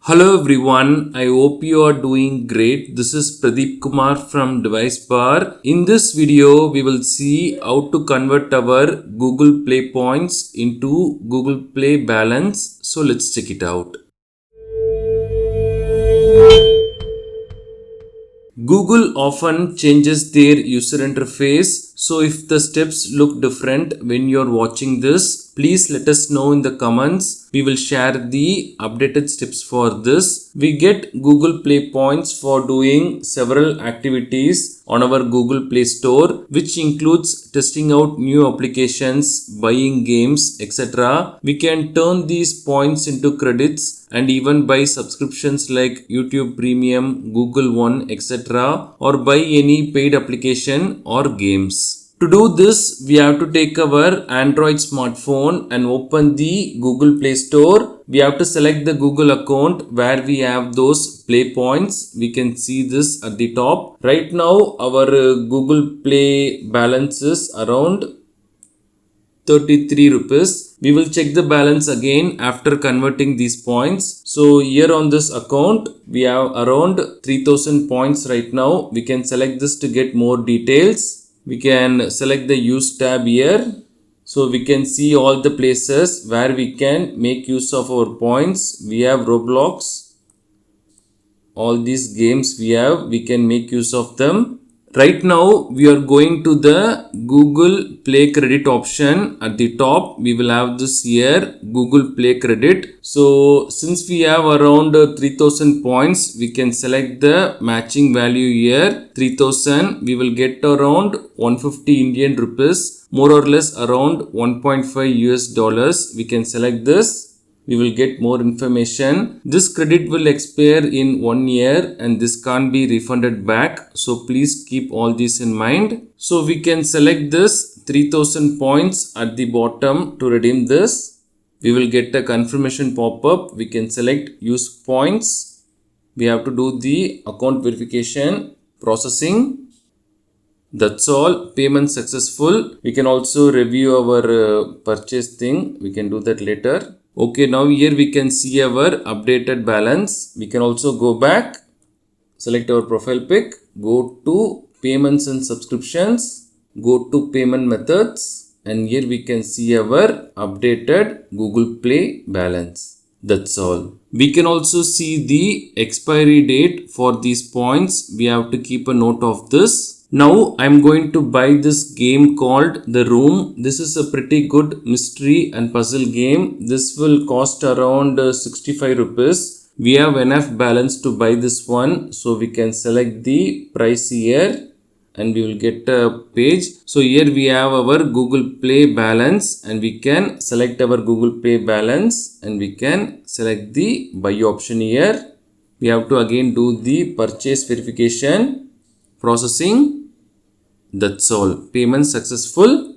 Hello everyone, I hope you are doing great. This is Pradeep Kumar from DeviceBAR. In this video, we will see how to convert our Google Play points into Google Play balance. So let's check it out. Google often changes their user interface. So if the steps look different when you're watching this, please let us know in the comments. We will share the updated steps for this. We get Google Play points for doing several activities on our Google Play Store, which includes testing out new applications, buying games, etc. We can turn these points into credits and even buy subscriptions like YouTube Premium, Google One, etc. or buy any paid application or games. To do this, we have to take our Android smartphone and open the Google Play Store. We have to select the Google account where we have those Play points. We can see this at the top. Right now, our Google Play balance is around 33 rupees. We will check the balance again after converting these points. So here on this account, we have around 3000 points right now. We can select this to get more details. We can select the use tab here. So we can see all the places where we can make use of our points. We have Roblox. All these games we can make use of them. Right now, we are going to the Google Play Credit option. At the top, we will have this here, Google Play Credit. So, since we have around 3000 points, we can select the matching value here, 3000. We will get around 150 Indian rupees, more or less around 1.5 US dollars. We can select this. We will get more information. This credit will expire in 1 year and this can't be refunded back. So please keep all this in mind. So we can select this 3000 points at the bottom to redeem this. We will get a confirmation pop-up. We can select use points. We have to do the account verification processing. That's all. Payment successful. We can also review our purchase thing. We can do that later. Okay, now here we can see our updated balance. We can also go back, select our profile pic, go to payments and subscriptions, go to payment methods, and here we can see our updated Google Play balance. That's all. We can also see the expiry date for these points. We have to keep a note of this. Now I'm going to buy this game called The Room. This is a pretty good mystery and puzzle game. This will cost around 65 rupees. We have enough balance to buy this one. So we can select the price here and we will get a page. So here we have our Google Play balance and we can select our Google Play balance and we can select the buy option here. We have to again do the purchase verification, processing. That's all. Payment successful.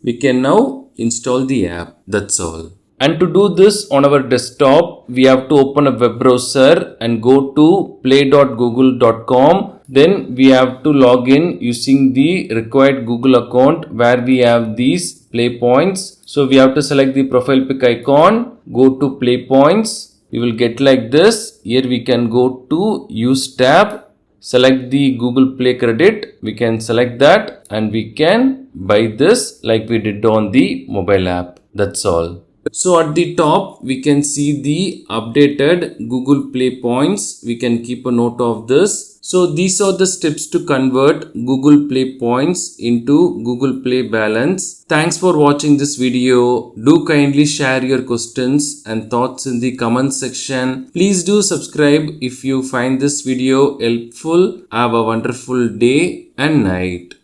We can now install the app. That's all. And to do this on our desktop, we have to open a web browser and go to play.google.com. Then we have to log in using the required Google account where we have these play points. So we have to select the profile pic icon, go to play points. We will get like this. Here we can go to use tab. Select the Google Play credit. We can select that and we can buy this like we did on the mobile app. That's all. So at the top, we can see the updated Google Play points. We can keep a note of this. So these are the steps to convert Google Play points into Google Play balance. Thanks for watching this video. Do kindly share your questions and thoughts in the comment section. Please do subscribe if you find this video helpful. Have a wonderful day and night.